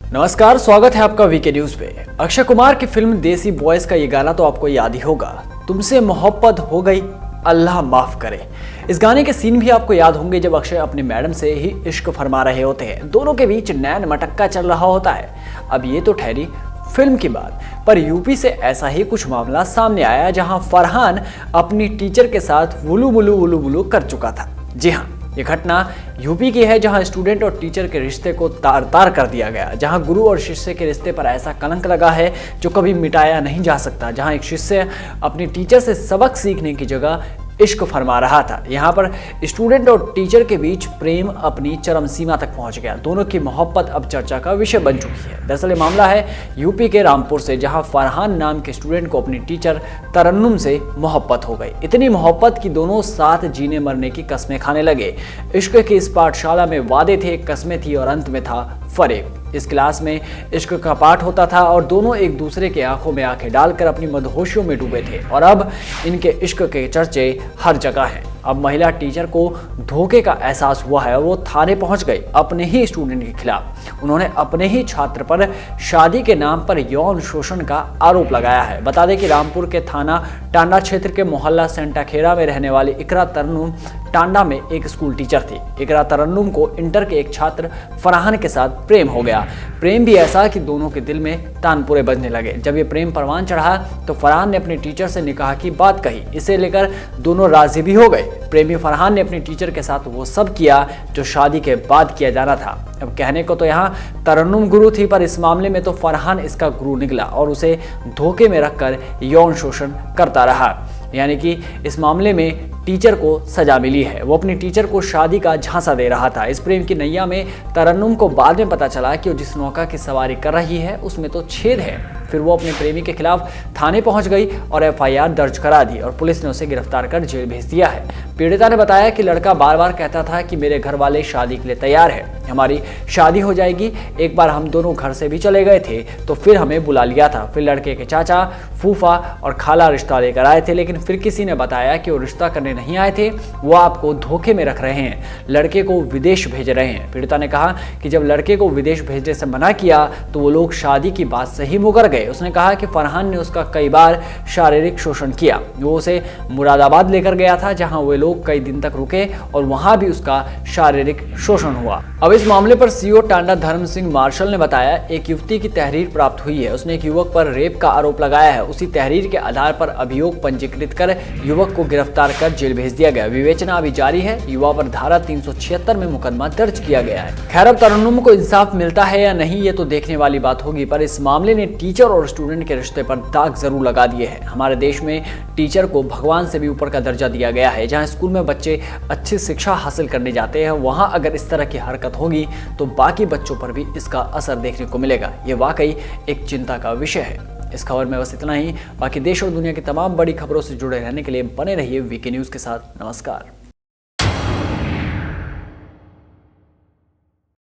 नमस्कार, स्वागत है आपका वीके न्यूज पे। अक्षय कुमार की फिल्म देसी बॉयज का ये गाना तो आपको याद ही होगा, तुमसे मोहब्बत हो गई अल्लाह माफ करे। इस गाने के सीन भी आपको याद होंगे जब अक्षय अपनी मैडम से ही इश्क फरमा रहे होते हैं, दोनों के बीच नैन मटक्का चल रहा होता है। अब ये तो ठहरी फिल्म की बात, पर यूपी से ऐसा ही कुछ मामला सामने आया जहां फरहान अपनी टीचर के साथ वुलू वुलू वुलू वुलू कर चुका था। जी हाँ, ये घटना यूपी की है जहां स्टूडेंट और टीचर के रिश्ते को तार तार कर दिया गया, जहां गुरु और शिष्य के रिश्ते पर ऐसा कलंक लगा है जो कभी मिटाया नहीं जा सकता, जहां एक शिष्य अपनी टीचर से सबक सीखने की जगह इश्क फरमा रहा था। यहाँ पर स्टूडेंट और टीचर के बीच प्रेम अपनी चरम सीमा तक पहुंच गया। दोनों की मोहब्बत अब चर्चा का विषय बन चुकी है। दरअसल ये मामला है यूपी के रामपुर से, जहां फरहान नाम के स्टूडेंट को अपनी टीचर तरन्नुम से मोहब्बत हो गई। इतनी मोहब्बत कि दोनों साथ जीने मरने की कस्में खाने लगे। इश्क की इस पाठशाला में वादे थे, कस्में थी और अंत में था फरेब। इस क्लास में इश्क का पाठ होता था और दोनों एक दूसरे के आंखों में आंखें डालकर अपनी मदहोशियों में डूबे थे और अब इनके इश्क के चर्चे हर जगह हैं। अब महिला टीचर को धोखे का एहसास हुआ है और वो थाने पहुंच गई अपने ही स्टूडेंट के खिलाफ। उन्होंने अपने ही छात्र पर शादी के नाम पर यौन शोषण का आरोप लगाया है। बता दें कि रामपुर के थाना टांडा क्षेत्र के मोहल्ला सेंटा खेरा में रहने वाली इकरा तरन्नुम टांडा में एक स्कूल टीचर थी। इकरा तरन्नुम को इंटर के एक छात्र फरहान के साथ प्रेम हो गया। प्रेम भी ऐसा कि दोनों के दिल में तानपुरे बजने लगे। जब ये प्रेम परवान चढ़ा तो फरहान ने अपनी टीचर से निकाह की बात कही। इसे लेकर दोनों राजी भी हो गए। प्रेमी फरहान ने अपनी टीचर के साथ वो सब किया जो शादी के बाद किया जाना था। अब कहने को तो यहाँ तरन्नुम गुरु थी, पर इस मामले में तो फरहान इसका गुरु निकला और उसे धोखे में रखकर यौन शोषण करता रहा। यानी कि इस मामले में टीचर को सजा मिली है। वो अपनी टीचर को शादी का झांसा दे रहा था। इस प्रेम की नैया में तरन्नुम को बाद में पता चला कि वो जिस नौका की सवारी कर रही है उसमें तो छेद है। फिर वो अपने प्रेमी के खिलाफ थाने पहुंच गई और एफआईआर दर्ज करा दी और पुलिस ने उसे गिरफ्तार कर जेल भेज दिया है। पीड़िता ने बताया कि लड़का बार बार कहता था कि मेरे घर वाले शादी के लिए तैयार है, हमारी शादी हो जाएगी। एक बार हम दोनों घर से भी चले गए थे तो फिर हमें बुला लिया था। फिर लड़के के चाचा, फूफा और खाला रिश्ता लेकर आए थे, लेकिन फिर किसी ने बताया कि वो रिश्ता करने नहीं आए थे, वो आपको धोखे में रख रहे हैं, लड़के को विदेश भेज रहे हैं। पीड़िता ने कहा कि जब लड़के को विदेश भेजने से मना किया तो वो लोग शादी की बात से ही मुकर गए। उसने कहा कि फरहान ने उसका कई बार शारीरिक शोषण किया। वो उसे मुरादाबाद लेकर गया था जहां वे लोग कई दिन तक रुके और वहां भी उसका शारीरिक शोषण हुआ। अब इस मामले पर सीओ टांडा धर्म सिंह मार्शल ने बताया, एक युवती की तहरीर प्राप्त हुई है। उसने एक युवक पर रेप का आरोप लगाया है। उसी तहरीर के आधार पर अभियोग पंजीकृत कर युवक को गिरफ्तार कर जेल भेज दिया गया। विवेचना अभी जारी है। युवा पर धारा 376 में मुकदमा दर्ज किया गया है। खैर, अब तरन्नुम को इंसाफ मिलता है या नहीं ये तो देखने वाली बात होगी, पर इस मामले ने टीचर और स्टूडेंट के रिश्ते पर दाग जरूर लगा दिए हैं। हमारे देश में टीचर को भगवान से भी ऊपर का दर्जा दिया गया है। जहां स्कूल में बच्चे अच्छी शिक्षा हासिल करने जाते हैं, वहां अगर इस तरह की हरकत होगी तो बाकी बच्चों पर भी इसका असर देखने को मिलेगा। ये वाकई एक चिंता का विषय है। इस खबर में बस इतना ही। बाकी देश और दुनिया की तमाम बड़ी खबरों से जुड़े रहने के लिए बने रहिए वीके न्यूज के साथ। नमस्कार।